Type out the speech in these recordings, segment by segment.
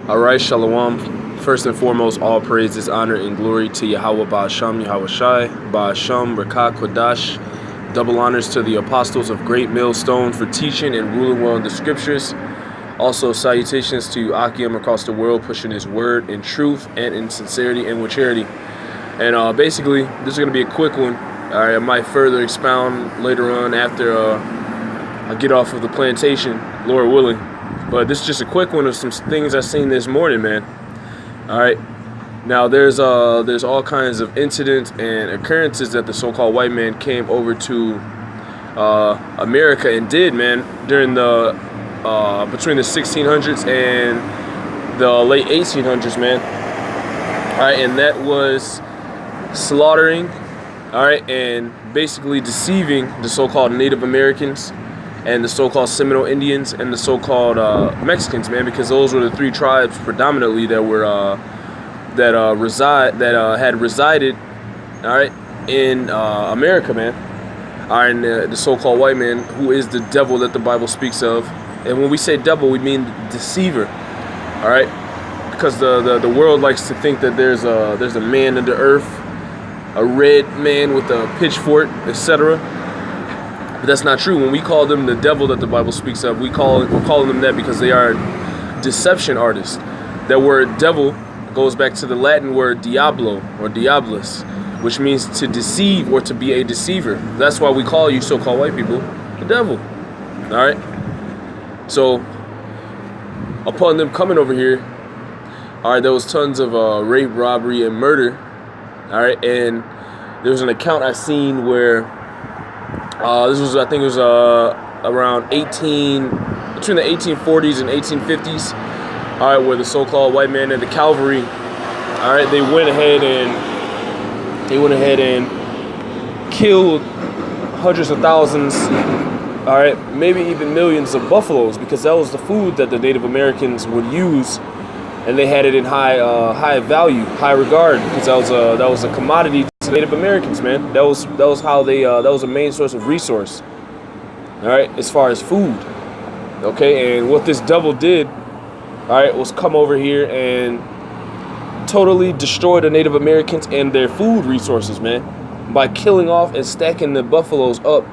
Alright, Shalom. First and foremost, all praises, honor, and glory to Yahweh Ba'asham, Yahweh Shai, Ba'asham, Rekah, Kodash. Double honors to the apostles of Great Millstone for teaching and ruling well in the scriptures. Also, salutations to Akim across the world, pushing his word in truth and in sincerity and with charity. And basically, this is going to be a quick one. Alright, I might further expound later on after I get off of the plantation, Lord willing. But this is just a quick one of some things I seen this morning, man. All right. Now there's all kinds of incidents and occurrences that the so-called white man came over to America and did, man, during the between the 1600s and the late 1800s, man. All right, and that was slaughtering, all right, and basically deceiving the so-called Native Americans and the so-called Seminole Indians and the so-called Mexicans, man, because those were the three tribes predominantly that were had resided, all right, in America, man. All right, and the so-called white man, who is the devil that the Bible speaks of, and when we say devil, we mean deceiver, all right, because the world likes to think that there's a man under earth, a red man with a pitchfork, etc. But that's not true. When we call them the devil that the Bible speaks of, we're calling them that because they are deception artists. That word devil goes back to the Latin word diablo or diabolus, which means to deceive or to be a deceiver. That's why we call you so-called white people the devil. All right. So upon them coming over here, all right, there was tons of rape, robbery, and murder. All right, and there was an account I seen where this was, I think it was around between the 1840s and 1850s, all right, where the so-called white man and the cavalry, all right, they went ahead and killed hundreds of thousands, all right, maybe even millions of buffaloes, because that was the food that the Native Americans would use, and they had it in high value, high regard, because that was a commodity to Native Americans, man. That was how they that was a main source of resource. All right, as far as food. Okay, and what this devil did, all right, was come over here and totally destroy the Native Americans and their food resources, man, by killing off and stacking the buffaloes up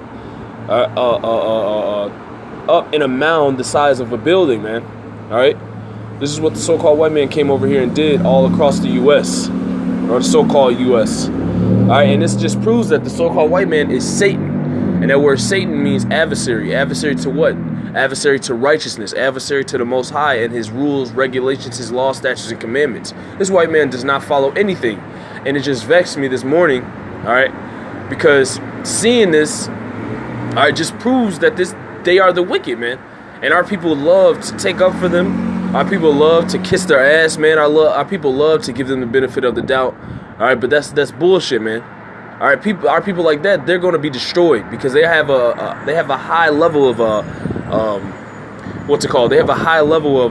up in a mound the size of a building, man. All right. This is what the so-called white man came over here and did all across the U.S., or the so-called U.S. All right, and this just proves that the so-called white man is Satan. And that word Satan means adversary. Adversary to what? Adversary to righteousness. Adversary to the Most High and his rules, regulations, his laws, statutes, and commandments. This white man does not follow anything. And it just vexed me this morning, all right, because seeing this, all right, just proves that they are the wicked, man. And our people love to take up for them. Our people love to kiss their ass, man. Our people love to give them the benefit of the doubt. All right, but that's bullshit, man. All right, our people like that, they're going to be destroyed because they have a high level of what's it called? They have a high level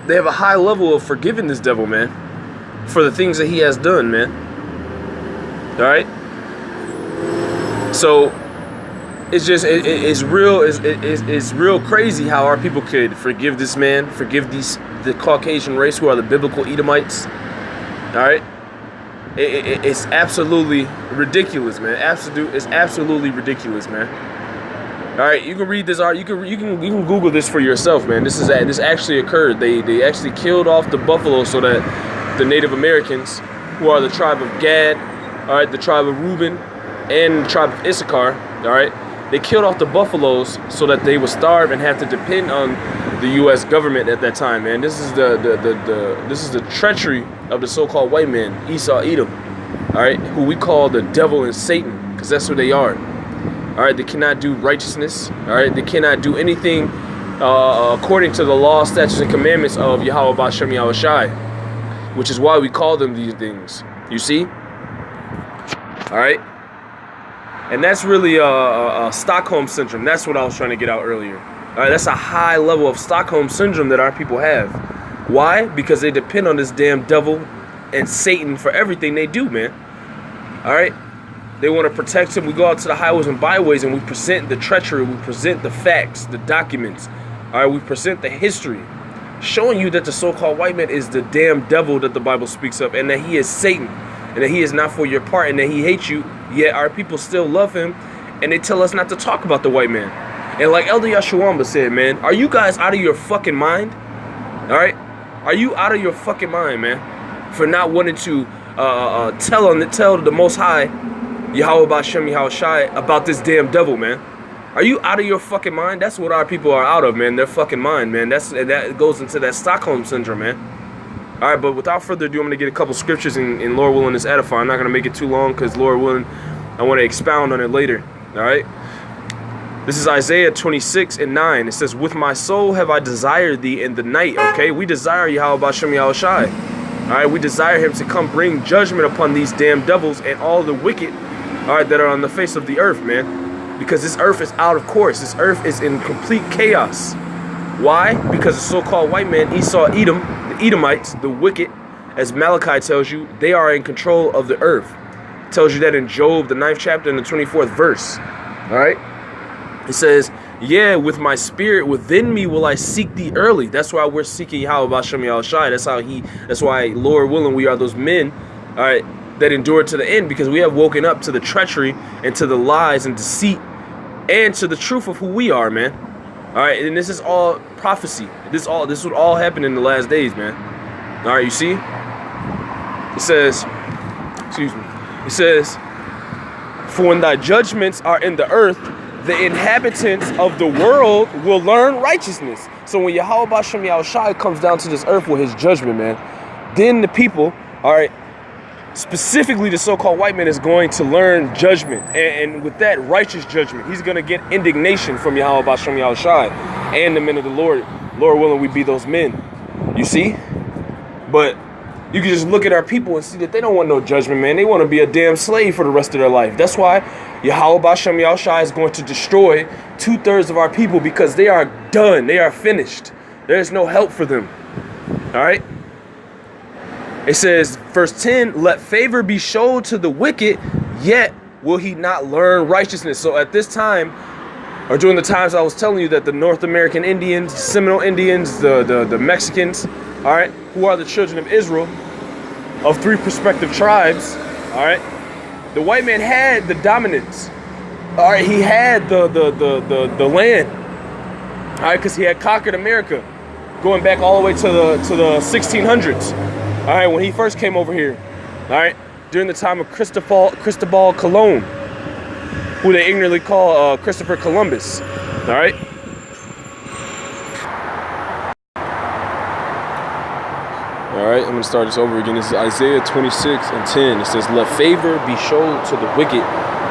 they have a high level of forgiving this devil, man, for the things that he has done, man. All right. So it's real crazy how our people could forgive this man, forgive the Caucasian race who are the biblical Edomites. All right, it's absolutely ridiculous, man. It's absolutely ridiculous, man. All right, you can read this art. You can Google this for yourself, man. This actually occurred. They actually killed off the buffalo so that the Native Americans, who are the tribe of Gad, all right, the tribe of Reuben, and the tribe of Issachar, all right. They killed off the buffaloes so that they would starve and have to depend on the U.S. government at that time, man. This is the treachery of the so-called white man, Esau, Edom, all right, who we call the devil and Satan, because that's who they are. All right, they cannot do righteousness. All right, they cannot do anything according to the law, statutes, and commandments of Yahweh Ba'asham Yahweh Shai, which is why we call them these things. You see? All right. And that's really a Stockholm syndrome. That's what I was trying to get out earlier. All right, that's a high level of Stockholm syndrome that our people have. Why? Because they depend on this damn devil and Satan for everything they do, man. All right? They want to protect him. We go out to the highways and byways and we present the treachery. We present the facts, the documents, All right, we present the history, showing you that the so-called white man is the damn devil that the Bible speaks of, and that he is Satan, and that he is not for your part, and that he hates you, yet our people still love him, and they tell us not to talk about the white man. And like Elder Yashuamba said, man, are you guys out of your fucking mind? All right? Are you out of your fucking mind, man, for not wanting to tell the Most High, Yahweh Bashem Yahweh Shai, about this damn devil, man? Are you out of your fucking mind? That's what our people are out of, man. Their fucking mind, man. That goes into that Stockholm syndrome, man. All right, but without further ado, I'm going to get a couple scriptures, and Lord willing, this edifying. I'm not going to make it too long because, Lord willing, I want to expound on it later. All right? This is Isaiah 26:9. It says, with my soul have I desired thee in the night. Okay? We desire Yahweh Bashem Yahweh Shai. All right? We desire him to come bring judgment upon these damn devils and all the wicked, all right, that are on the face of the earth, man. Because this earth is out of course. This earth is in complete chaos. Why? Because the so-called white man, Esau, Edom, the Edomites, the wicked, as Malachi tells you, they are in control of the earth. It tells you that in Job, the 9th chapter and the 24th verse. All right? It says, yeah, with my spirit within me will I seek thee early. That's why we're seeking Yahweh Bashem Yahweh Shai. That's why, Lord willing, we are those men, all right, that endured to the end, because we have woken up to the treachery and to the lies and deceit and to the truth of who we are, man. All right, and this is all prophecy. This would all happen in the last days, man. All right, you see? It says, excuse me. It says, for when thy judgments are in the earth, the inhabitants of the world will learn righteousness. So when Yahweh Bashem Yahweh Shai comes down to this earth with his judgment, man, then the people, all right, specifically the so-called white man, is going to learn judgment, and with that, righteous judgment. He's going to get indignation from Yahweh Bashem Yahweh Shai and the men of the Lord. Lord willing, we be those men. You see? But you can just look at our people and see that they don't want no judgment, man. They want to be a damn slave for the rest of their life. That's why Yahweh Bashem Yahweh Shai is going to destroy 2/3 of our people, because they are done. They are finished. There is no help for them. All right? It says, verse 10, let favor be showed to the wicked, yet will he not learn righteousness. So at this time, or during the times I was telling you that the North American Indians, Seminole Indians, the Mexicans, all right, who are the children of Israel, of 3 prospective tribes, all right, the white man had the dominance. All right, he had the land, all right, because he had conquered America, going back all the way to the 1600s. All right, when he first came over here, all right, during the time of Cristobal Colon, who they ignorantly call Christopher Columbus, all right? All right, I'm going to start this over again. This is Isaiah 26:10. It says, let favor be shown to the wicked,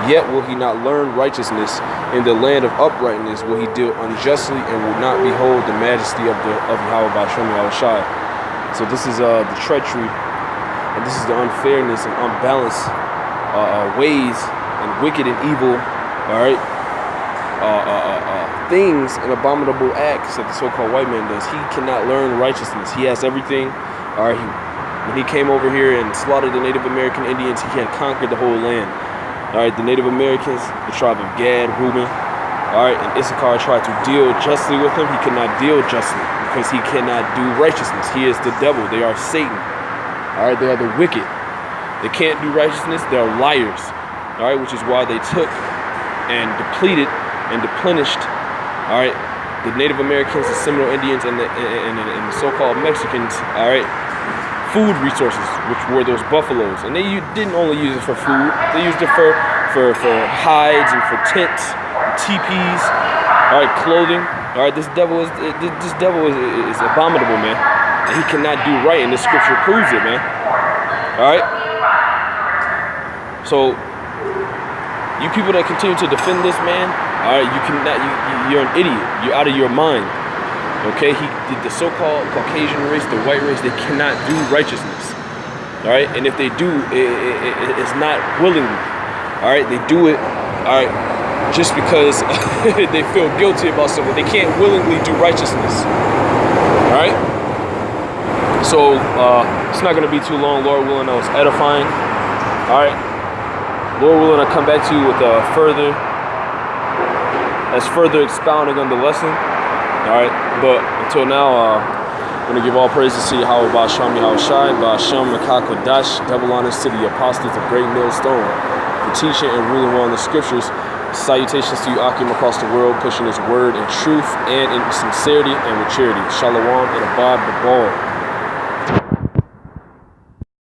yet will he not learn righteousness. In the land of uprightness will he deal unjustly, and will not behold the majesty of Yahweh Bashem Yahweh Shai. So this is the treachery, and this is the unfairness and unbalanced ways and wicked and evil, all right, things and abominable acts that the so-called white man does. He cannot learn righteousness. He has everything. All right, when he came over here and slaughtered the Native American Indians, he had conquered the whole land. All right, the Native Americans, the tribe of Gad, Reuben, all right, and Issachar tried to deal justly with him. He could not deal justly, because he cannot do righteousness. He is the devil. They are Satan. All right, they are the wicked. They can't do righteousness. They are liars. All right, which is why they took and depleted and deplenished, all right, the Native Americans, the Seminole Indians, and the so-called Mexicans, all right, food resources, which were those buffaloes. And they didn't only use it for food. They used it for hides and for tents, teepees, all right, clothing. All right, this devil is abominable, man, and he cannot do right, and the scripture proves it, man. All right. So you people that continue to defend this man, all right, you're an idiot. You're out of your mind. Okay, the so-called Caucasian race, the white race, they cannot do righteousness. All right, and if they do, it's not willingly. All right, they do it. All right, just because they feel guilty about something. They can't willingly do righteousness. All right? So, it's not going to be too long. Lord willing, that was edifying. All right? Lord willing, I'll come back to you with further expounding on the lesson. All right, but until now, I'm going to give all praises to Yahweh Ba'Shem Yahushai, Ba'Shem Makakodash, double honors to the apostles of Great Millstone for teaching and ruling well in the scriptures. Salutations to you, Akim, across the world, pushing his word in truth and in sincerity and maturity. Shalom and abad the ball.